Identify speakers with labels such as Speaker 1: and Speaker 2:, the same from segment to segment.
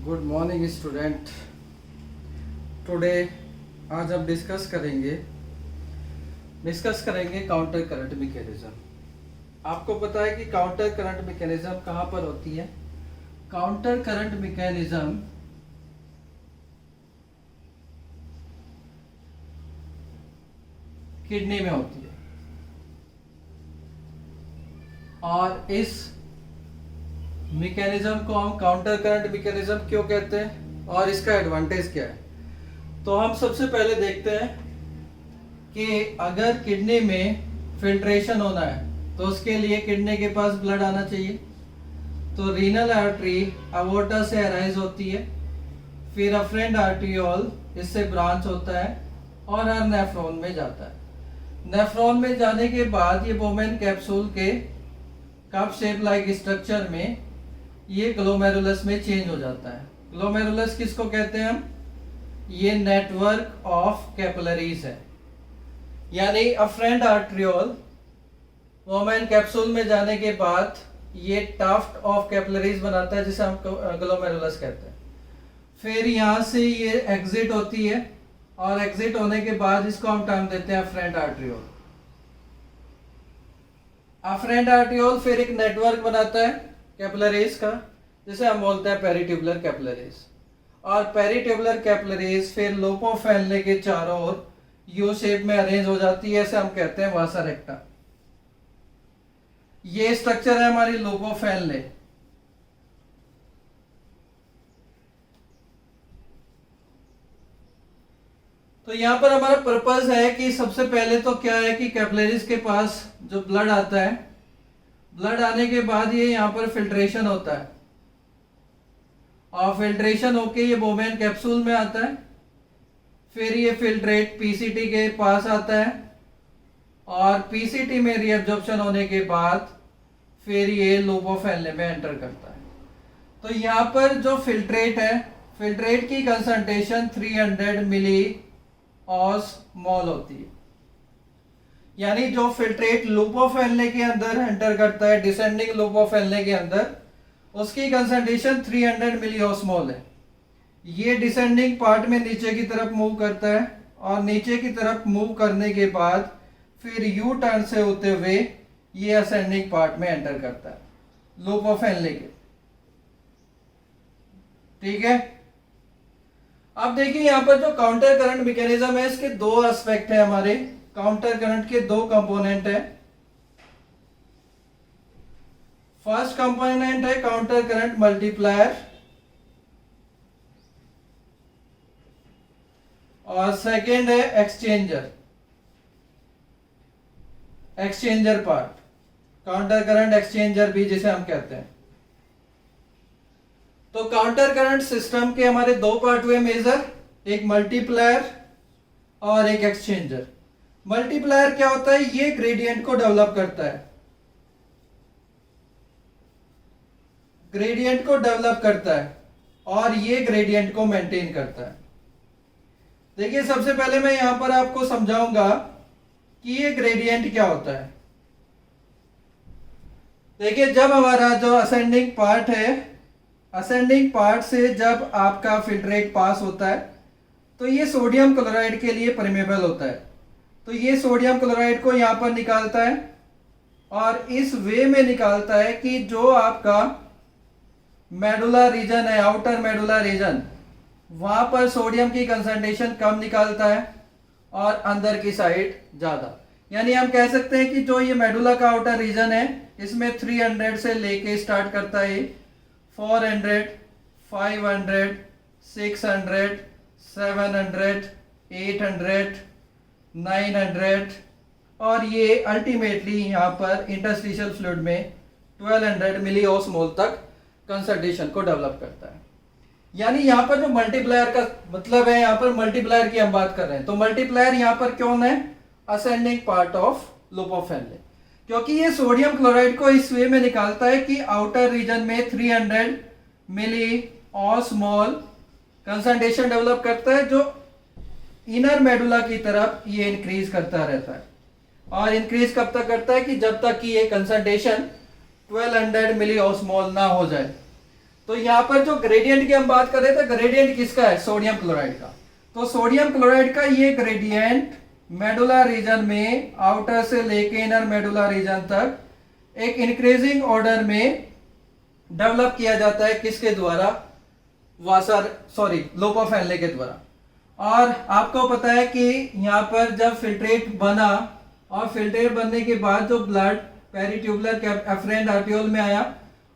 Speaker 1: Good morning student. Today आज हम discuss करेंगे काउंटर करंट मैकेनिज्म। आपको पता है कि काउंटर करंट मैकेनिज्म कहाँ पर होती है? काउंटर करंट मैकेनिज्म किडनी में होती है। और इस मैकेनिज्म को हम काउंटर करंट मैकेनिज्म क्यों कहते हैं और इसका एडवांटेज क्या है? तो हम सबसे पहले देखते हैं कि अगर किडनी में फिल्ट्रेशन होना है तो उसके लिए किडनी के पास ब्लड आना चाहिए। तो रीनल आर्टरी अवोर्टा से अराइज होती है, फिर अफरेंट आर्टियोल इससे ब्रांच होता है और हर नेफ्रॉन में जाता है। नेफ्रॉन में जाने के बाद ये बोमेन कैप्सूल के कप शेप लाइक स्ट्रक्चर में ये ग्लोमेरुलस में चेंज हो जाता है। ग्लोमेरुलस किसको कहते हैं हम? ये नेटवर्क ऑफ कैपिलरीज है। यानी अफरेंट आर्ट्रियोल वोमेन कैप्सूल में जाने के बाद ये टाफ्ट ऑफ कैपिलरीज बनाता है जिसे हम ग्लोमेरुलस कहते हैं। फिर यहाँ से ये एग्जिट होती है और एग्जिट होने के बाद इसको हम टर्म देते हैं अफरेंट आर्ट्रियोल। अफरेंट आर्ट्रियोल फिर एक नेटवर्क बनाता है कैपिलरीज का जिसे हम बोलते हैं पेरिट्यूबुलर कैपिलरीज। और पेरिट्यूबुलर कैपिलरीज फिर लोपोफेनले के चारों ओर यू शेप में अरेंज हो जाती है, इसे हम कहते हैं वासा रेक्टा। ये स्ट्रक्चर है हमारी लोपोफेनले। तो यहां पर हमारा पर्पस है कि सबसे पहले तो क्या है कि कैपिलरीज के पास जो ब्लड आता है, ब्लड आने के बाद ये यहाँ पर फिल्ट्रेशन होता है और फिल्ट्रेशन होके ये बोमेन कैप्सूल में आता है। फिर ये फिल्ट्रेट पीसीटी के पास आता है और पीसीटी में रीअब्जॉर्प्शन होने के बाद फिर ये लोपोफेनले में एंटर करता है। तो यहाँ पर जो फिल्ट्रेट है, फिल्ट्रेट की कंसंट्रेशन 300 मिली ऑस्मोल होती है। यानी जो फिल्ट्रेट लोपोफेनले के अंदर एंटर करता है, डिसेंडिंग लोपोफेनले के अंदर, उसकी कंसंट्रेशन 300 मिली ऑस्मोल है। ये डिसेंडिंग पार्ट में नीचे की तरफ मूव करता है और नीचे की तरफ मूव करने के बाद फिर यू टर्न से होते हुए ये असेंडिंग पार्ट में एंटर करता है लोपोफेनले के। ठीक है। अब देखिए यहाँ पर जो काउंटर करंट मैकेनिज्म है इसके दो एस्पेक्ट है। हमारे काउंटर करंट के दो कंपोनेंट है। फर्स्ट कंपोनेंट है काउंटर करंट मल्टीप्लायर और सेकेंड है exchanger part, counter current exchanger भी जिसे हम कहते हैं। तो काउंटर करंट सिस्टम के हमारे दो पार्ट हुए मेजर, एक मल्टीप्लायर और एक एक्सचेंजर। मल्टीप्लायर क्या होता है? ये ग्रेडियंट को डेवलप करता है, ग्रेडियंट को डेवलप करता है और ये ग्रेडियंट को मेंटेन करता है। देखिए सबसे पहले मैं यहां पर आपको समझाऊंगा कि ये ग्रेडियंट क्या होता है। देखिए जब हमारा जो असेंडिंग पार्ट है, असेंडिंग पार्ट से जब आपका फिल्ट्रेट पास होता है तो ये सोडियम क्लोराइड के लिए परमेबल होता है। तो ये सोडियम क्लोराइड को यहां पर निकालता है और इस वे में निकालता है कि जो आपका मेडुला रीजन है, आउटर मेडुला रीजन, वहां पर सोडियम की कंसंट्रेशन कम निकालता है और अंदर की साइड ज्यादा। यानी हम कह सकते हैं कि जो ये मेडुला का आउटर रीजन है इसमें 300 से लेके स्टार्ट करता है 400, 500, 600, 700, 800, 900 और ये अल्टीमेटली यहाँ पर इंटरस्टिशियल फ्लूइड में 1200 मिली ऑस्मोल तक कंसंट्रेशन को डेवलप करता है। यानी यहाँ पर जो मल्टीप्लायर का मतलब है, यहाँ पर मल्टीप्लायर की हम बात कर रहे हैं। तो मल्टीप्लायर यहाँ पर क्यों है? असेंडिंग पार्ट ऑफ लोपोफेनले, क्योंकि ये सोडियम क्लोराइड को इस वे में निकालता है कि आउटर रीजन में 300 मिली ऑस्मोल कंसंट्रेशन डेवलप करता है, जो इनर मेडुला की तरफ ये इंक्रीज करता रहता है। और इंक्रीज कब तक करता है? कि जब तक कि ये कंसंट्रेशन 1200 मिली ऑस्मोल ना हो जाए। तो यहाँ पर जो ग्रेडियंट की हम बात कर रहे थे, ग्रेडियंट किसका है? सोडियम क्लोराइड का। तो सोडियम क्लोराइड का ये ग्रेडियंट मेडुला रीजन में आउटर से लेके इनर मेडुला रीजन तक एक इंक्रीजिंग ऑर्डर में डेवलप किया जाता है। किसके द्वारा? लोपोफेनले के द्वारा। और आपको पता है कि यहाँ पर जब फिल्ट्रेट बना और फिल्ट्रेट बनने के बाद जो ब्लड पेरिट्यूबुलर एफरेंट आर्टियोल में आया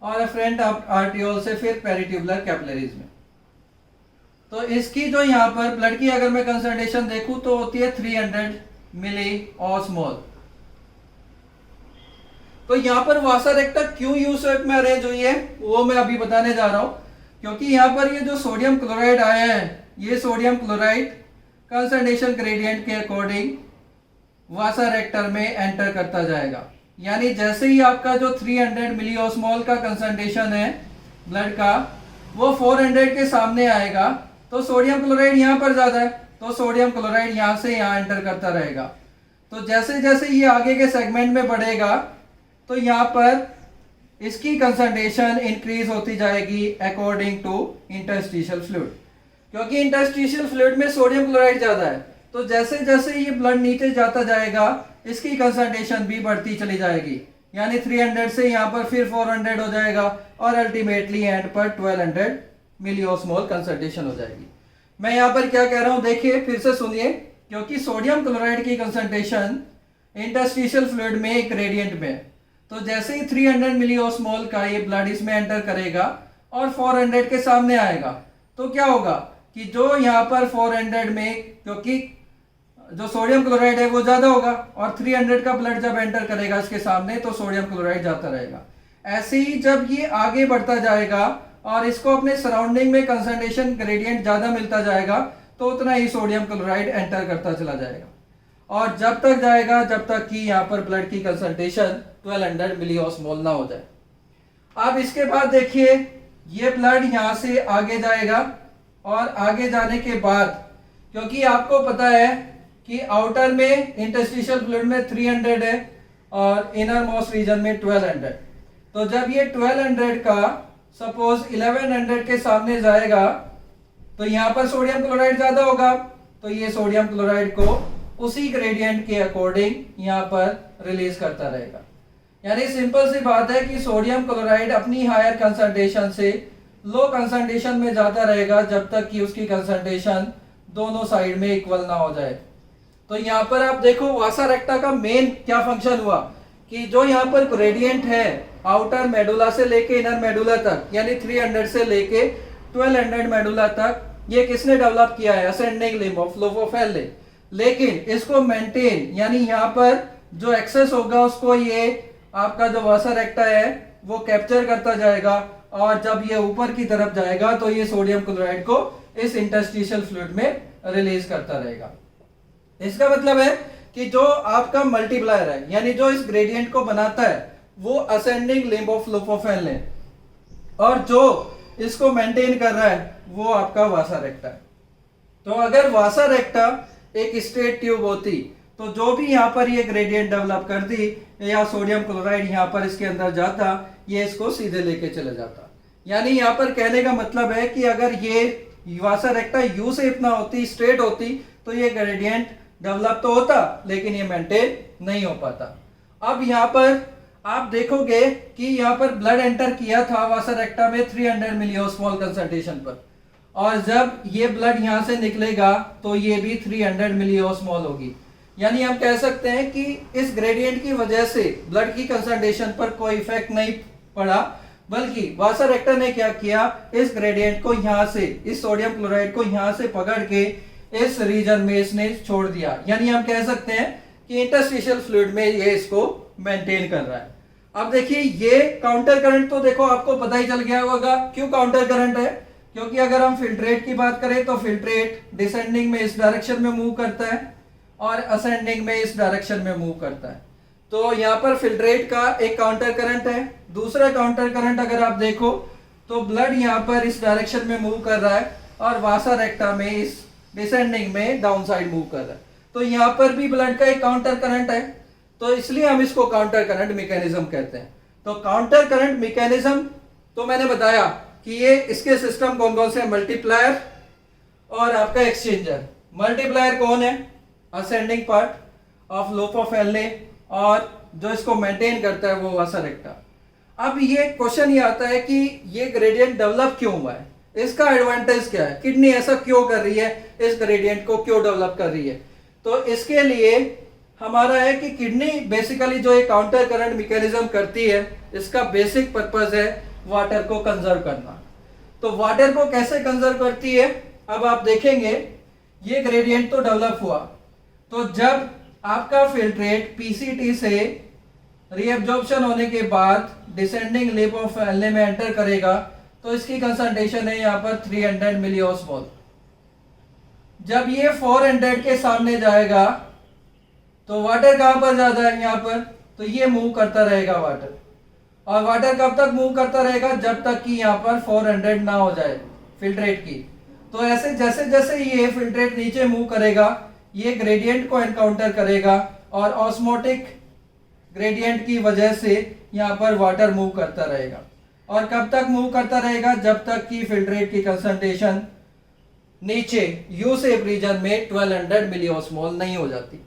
Speaker 1: और एफरेंट आर्टियोल से फिर पेरिट्यूबुलर कैपिलरीज में, तो इसकी जो यहाँ पर ब्लड की अगर मैं कंसंट्रेशन देखूं तो होती है 300 मिली ऑस्मोल। तो यहाँ पर वासा रेक्टा क्यों यू शेप में अरेंज हुई है वो मैं अभी बताने जा रहा हूं, क्योंकि यहाँ पर ये जो सोडियम क्लोराइड आया है, ये सोडियम क्लोराइड कंसंट्रेशन ग्रेडियंट के अकॉर्डिंग वासा रेक्टर में एंटर करता जाएगा। यानी जैसे ही आपका जो 300 मिली ऑस्मोल का कंसंट्रेशन है ब्लड का, वो 400 के सामने आएगा, तो सोडियम क्लोराइड यहाँ पर ज्यादा है, तो सोडियम क्लोराइड यहाँ से यहाँ एंटर करता रहेगा। तो जैसे जैसे ये आगे के सेगमेंट में बढ़ेगा तो यहाँ पर इसकी कंसंट्रेशन इंक्रीज होती जाएगी अकॉर्डिंग टू इंटरस्टिशियल फ्लूइड, क्योंकि इंटरस्टिशियल फ्लूइड में सोडियम क्लोराइड ज्यादा है। तो जैसे जैसे ये ब्लड नीचे जाता जाएगा इसकी कंसंट्रेशन भी बढ़ती चली जाएगी, यानी 300 से यहाँ पर फिर 400 हो जाएगा और अल्टीमेटली एंड पर 1200 मिलीओस्मोल कंसंट्रेशन हो जाएगी। मैं यहाँ पर क्या कह रहा हूँ देखिए, फिर से सुनिए, क्योंकि सोडियम क्लोराइड की कंसंट्रेशन इंटरस्टिशियल फ्लूइड में एक ग्रेडियंट में, तो जैसे ही 300 मिलीओस्मोल का ये ब्लड इसमें एंटर करेगा और 400 के सामने आएगा, तो क्या होगा कि जो यहाँ पर 400 में, क्योंकि जो सोडियम क्लोराइड है वो ज्यादा होगा और 300 का ब्लड जब एंटर करेगा इसके सामने तो सोडियम क्लोराइड जाता रहेगा। ऐसे ही जब ये आगे बढ़ता जाएगा और इसको अपने सराउंडिंग में कंसंट्रेशन ग्रेडियंट ज्यादा मिलता जाएगा, तो उतना ही सोडियम क्लोराइड एंटर करता चला जाएगा और जब तक जाएगा जब तक कि यहाँ पर ब्लड की कंसंट्रेशन 1200 मिलीओस्मोल ना हो जाए। अब इसके बाद देखिए, ये ब्लड यहाँ से आगे जाएगा और आगे जाने के बाद, क्योंकि आपको पता है कि आउटर में इंटरस्टिशियल फ्लूइड में 300 है और इनर मोस्ट रीजन में 1200, तो जब ये 1200 का सपोज 1100 के सामने जाएगा तो यहाँ पर सोडियम क्लोराइड ज्यादा होगा, तो ये सोडियम क्लोराइड को उसी ग्रेडियंट के अकॉर्डिंग यहाँ पर रिलीज करता रहेगा। यानी सिंपल सी बात है कि सोडियम क्लोराइड अपनी हायर कंसंट्रेशन से लो कंसंट्रेशन में जाता रहेगा जब तक कि उसकी कंसंट्रेशन दोनों साइड में इक्वल ना हो जाए। तो यहाँ पर आप देखो वासा रेक्टा का मेन क्या फंक्शन हुआ कि जो यहाँ पर ग्रेडियंट है आउटर मेडुला से लेके इनर मेडुला तक, यानी 300 से लेके 1200 मेडुला तक, ये किसने डेवलप किया है? असेंडिंग लिम्ब ऑफ लोपोफेनले। लेकिन इसको मेंटेन, यानी यहाँ पर जो एक्सेस होगा उसको ये आपका जो वासा रेक्टा है वो कैप्चर करता जाएगा और जब ये ऊपर की तरफ जाएगा तो ये सोडियम क्लोराइड को इस इंटरस्टिशियल फ्लूइड में रिलीज करता रहेगा। इसका मतलब है कि जो आपका मल्टीप्लायर है, यानी जो इस ग्रेडियंट को बनाता है, वो असेंडिंग लिम्ब ऑफ लोपोफेनले, और जो इसको मेंटेन कर रहा है वो आपका वासा रेक्टा है। तो अगर वासा रेक्टा एक स्ट्रेट ट्यूब होती तो जो भी यहाँ पर ये ग्रेडियंट डेवलप करती या सोडियम क्लोराइड यहाँ पर इसके अंदर जाता, ये इसको सीधे लेके चले जाता। यानी यहाँ पर कहने का मतलब है कि अगर ये वासा रेक्टा यू शेप ना होती, स्ट्रेट होती, तो ये ग्रेडियंट डेवलप तो होता लेकिन ये मेंटेन नहीं हो पाता। अब यहाँ पर आप देखोगे कि यहाँ पर ब्लड एंटर किया था वासा रेक्टा में 300 मिलीओस्मोल कंसंट्रेशन पर, और जब ये ब्लड यहाँ से निकलेगा तो ये भी 300 मिलीओस्मोल होगी। यानी हम कह सकते हैं कि इस ग्रेडियंट की वजह से ब्लड की कंसंट्रेशन पर कोई इफेक्ट नहीं पड़ा, बल्कि वासा रेक्टा ने क्या किया, इस ग्रेडियंट को यहाँ से, इस सोडियम क्लोराइड को यहाँ से पकड़ के इस रीजन में इसने छोड़ दिया। यानी हम कह सकते हैं कि इंटरस्टिशियल फ्लूइड में ये इसको मेंटेन कर रहा है। अब देखिए ये काउंटर करंट, तो देखो आपको पता ही चल गया होगा क्यों काउंटर करंट है, क्योंकि अगर हम फिल्ट्रेट की बात करें तो फिल्ट्रेट डिसेंडिंग में इस डायरेक्शन में मूव करता है और असेंडिंग में इस डायरेक्शन में मूव करता है। तो यहाँ पर फिल्ट्रेट का एक काउंटर करंट है। दूसरा काउंटर करंट अगर आप देखो तो ब्लड यहाँ पर इस डायरेक्शन में मूव कर रहा है और वासा रेक्टा में इस डिसेंडिंग में डाउन साइड मूव कर रहा है। तो यहाँ पर भी ब्लड का एक काउंटर करंट है, तो इसलिए हम इसको काउंटर करंट मैकेनिज्म कहते हैं। तो काउंटर करंट मैकेनिज्म तो मैंने बताया कि ये इसके सिस्टम कौन कौन से, मल्टीप्लायर और आपका एक्सचेंजर। मल्टीप्लायर कौन है, ascending part of loop of LA, और जो इसको मेंटेन करता है वो वासा रेक्टा। अब ये क्वेश्चन ये आता है कि ये ग्रेडियंट डेवलप क्यों हुआ है, इसका एडवांटेज क्या है, किडनी ऐसा क्यों कर रही है, इस ग्रेडियंट को क्यों डेवलप कर रही है। तो इसके लिए हमारा है कि किडनी बेसिकली जो एक काउंटर करंट मैकेनिज्म करती है, इसका बेसिक पर्पस है वाटर को कंजर्व करना। तो वाटर को कैसे कंजर्व करती है, अब आप देखेंगे ये ग्रेडियंट तो डेवलप हुआ, तो जब आपका फिल्ट्रेट पीसीटी से रीअब्जॉर्प्शन होने के बाद डिसेंडिंग लिप ऑफ एलए में एंटर करेगा, तो इसकी कंसंट्रेशन है यहाँ पर 300 मिलीऑस्मोल। जब ये 400 के सामने जाएगा तो वाटर कहां पर जाता है, यहाँ पर, तो ये मूव करता रहेगा वाटर। और वाटर कब तक मूव करता रहेगा, जब तक कि यहाँ पर 400 ना हो जाए फिल्ट्रेट की। तो ऐसे जैसे जैसे ये फिल्ट्रेट नीचे मूव करेगा, ये ग्रेडियंट को एनकाउंटर करेगा और ऑस्मोटिक ग्रेडियंट की वजह से यहाँ पर वाटर मूव करता रहेगा। और कब तक मूव करता रहेगा, जब तक कि फिल्ट्रेट की कंसंट्रेशन नीचे यू सेप रीजन में 1200 मिलीऑस्मोल नहीं हो जाती।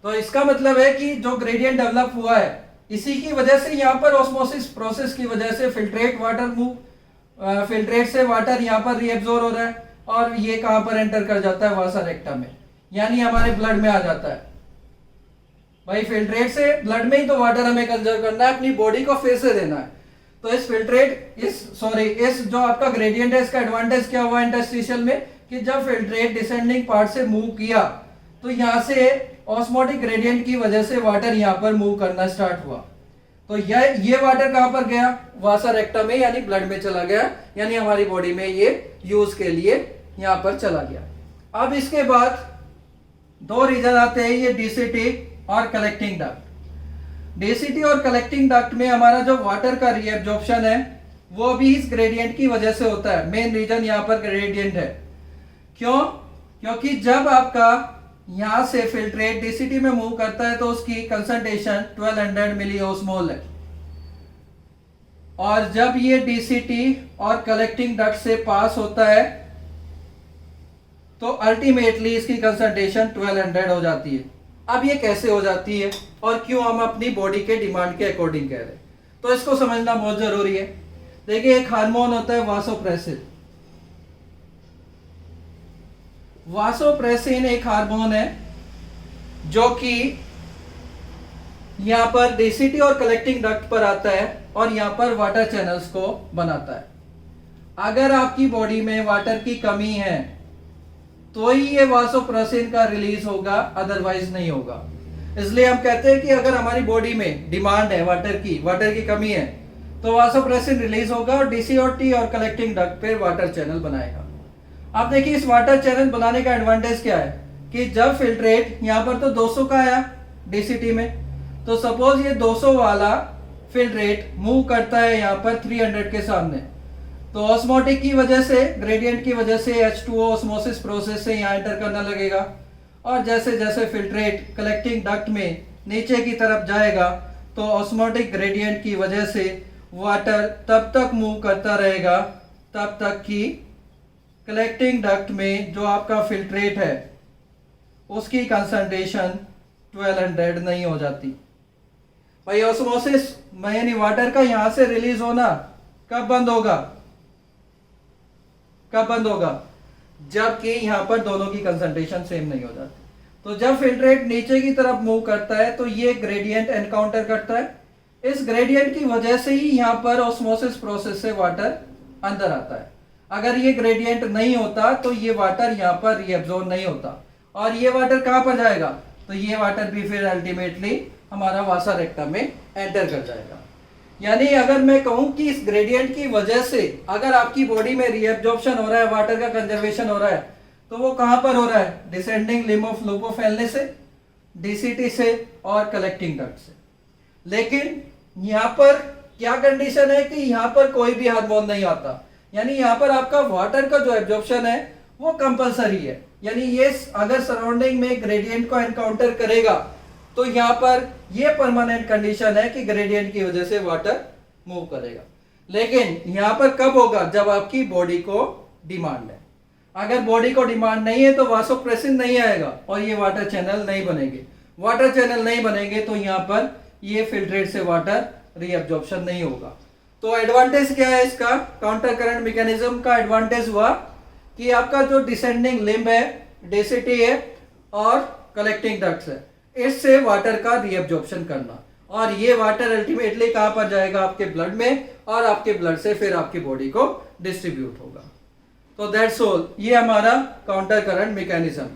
Speaker 1: तो इसका मतलब है कि जो ग्रेडियंट डेवलप हुआ है, इसी की वजह से यहाँ पर ऑस्मोसिस प्रोसेस की वजह से फिल्ट्रेट वाटर मूव, फिल्ट्रेट से वाटर यहाँ पर रीएब्सॉर्ब हो रहा है, और ये कहां पर एंटर कर जाता है, वासा रेक्टा में, यानी हमारे ब्लड में आ जाता है। भाई फिल्ट्रेट से ब्लड में ही तो वाटर हमें कंजर्व करना है, अपनी बॉडी को फिर से देना है। तो इस फिल्ट्रेट इस जो आपका ग्रेडियंट है, इसका एडवांटेज क्या हुआ इंटरस्टिशियल में, कि जब फिल्ट्रेट डिसेंडिंग पार्ट से मूव किया तो यहाँ से ऑस्मोटिक ग्रेडियंट की वजह से वाटर यहाँ पर मूव करना स्टार्ट हुआ। तो ये वाटर कहां पर गया, वासा रेक्टा में, यानी ब्लड में चला गया, यानी हमारी बॉडी में ये यूज के लिए यहाँ पर चला गया। अब इसके बाद दो रीजन आते हैं, ये डीसीटी और कलेक्टिंग डक्ट। डीसीटी और कलेक्टिंग डक्ट में हमारा जो वाटर का रीअब्जॉर्प्शन है वो भी इस ग्रेडियंट की वजह से होता है। मेन रीजन यहाँ पर ग्रेडियंट है। क्यों, क्योंकि जब आपका यहां से फिल्ट्रेट डीसीटी में मूव करता है तो उसकी कंसंट्रेशन 1200 मिलीऑस्मोल है, और जब ये डीसीटी और कलेक्टिंग डक्ट से पास होता है तो अल्टीमेटली इसकी कंसंट्रेशन 1200 हो जाती है। अब ये कैसे हो जाती है और क्यों हम अपनी बॉडी के डिमांड के अकॉर्डिंग कह रहे हैं, तो इसको समझना बहुत जरूरी है। देखिए एक हार्मोन होता है वासोप्रेसिन। वासोप्रेसिन एक हार्मोन है जो कि यहां पर डीसीटी और कलेक्टिंग डक्ट पर आता है और यहां पर वाटर चैनल्स को बनाता है। अगर आपकी बॉडी में वाटर की कमी है तो ही ये वासोप्रेसिन का रिलीज होगा, अदरवाइज नहीं होगा। इसलिए हम कहते हैं कि अगर हमारी बॉडी में डिमांड है वाटर की कमी है तो वासोप्रेसिन रिलीज होगा और डीसीटी और कलेक्टिंग डक्ट पे वाटर चैनल बनाएगा। अब देखिए इस वाटर चैनल बनाने का एडवांटेज क्या है कि जब फिल्ट्रेट यहाँ पर तो 200 का आया डीसीटी में, तो सपोज ये 200 वाला फिल्ट्रेट मूव करता है यहाँ पर 300 के सामने, तो ऑस्मोटिक की वजह से, ग्रेडियंट की वजह से H2O ऑस्मोसिस प्रोसेस से यहाँ एंटर करने लगेगा, और जैसे जैसे फिल्ट्रेट कलेक्टिंग डक्ट में नीचे की तरफ जाएगा तो ऑस्मोटिक ग्रेडियंट की वजह से वाटर तब तक मूव करता रहेगा तब तक कि कलेक्टिंग डक्ट में जो आपका फिल्ट्रेट है उसकी कंसंट्रेशन 1200 नहीं हो जाती। भाई ऑस्मोसिस यानी वाटर का यहां से रिलीज होना कब बंद होगा, जबकि यहां पर दोनों की कंसंट्रेशन सेम नहीं हो जाती। तो जब फिल्ट्रेट नीचे की तरफ मूव करता है तो ये ग्रेडियंट एनकाउंटर करता है, इस ग्रेडियंट की वजह से ही यहां पर ऑस्मोसिस प्रोसेस से वाटर अंदर आता है। अगर ये ग्रेडियंट नहीं होता तो ये वाटर यहाँ पर रीअब्सॉर्ब नहीं होता, और ये वाटर कहां पर जाएगा, तो ये वाटर भी फिर अल्टीमेटली हमारा वासा रेक्टम में एंटर कर जाएगा। यानी अगर मैं कहूं कि इस ग्रेडियंट की वजह से अगर आपकी बॉडी में रीअब्जॉर्प्शन हो रहा है, वाटर का कंजर्वेशन हो रहा है, तो वो कहां पर हो रहा है, descending limb of loop of LA से, डीसीटी से और कलेक्टिंग डक्ट से। लेकिन यहां पर क्या कंडीशन है कि यहां पर कोई भी हार्मोन नहीं आता, यानी यहां पर आपका वाटर का जो एब्जॉर्प्शन है वो कंपलसरी है। यानी ये अगर सराउंडिंग में ग्रेडियंट को एनकाउंटर करेगा तो यहाँ पर ये परमानेंट कंडीशन है कि ग्रेडियंट की वजह से वाटर मूव करेगा। लेकिन यहाँ पर कब होगा, जब आपकी बॉडी को डिमांड है। अगर बॉडी को डिमांड नहीं है तो वासोप्रेसिन नहीं आएगा और ये वाटर चैनल नहीं बनेंगे। वाटर चैनल नहीं बनेंगे तो यहाँ पर ये फिल्ट्रेट से वाटर रीअब्जॉर्प्शन नहीं होगा। तो एडवांटेज क्या है इसका, काउंटर करंट मैकेनिज्म का एडवांटेज हुआ कि आपका जो डिसेंडिंग लिम्ब है, डेंसिटी है और कलेक्टिंग डक्ट्स है, इससे वाटर का रीअब्जॉर्प्शन करना, और ये वाटर अल्टीमेटली कहां पर जाएगा, आपके ब्लड में, और आपके ब्लड से फिर आपकी बॉडी को डिस्ट्रीब्यूट होगा। तो दैट्स ऑल, ये हमारा काउंटर करंट मैकेनिज्म।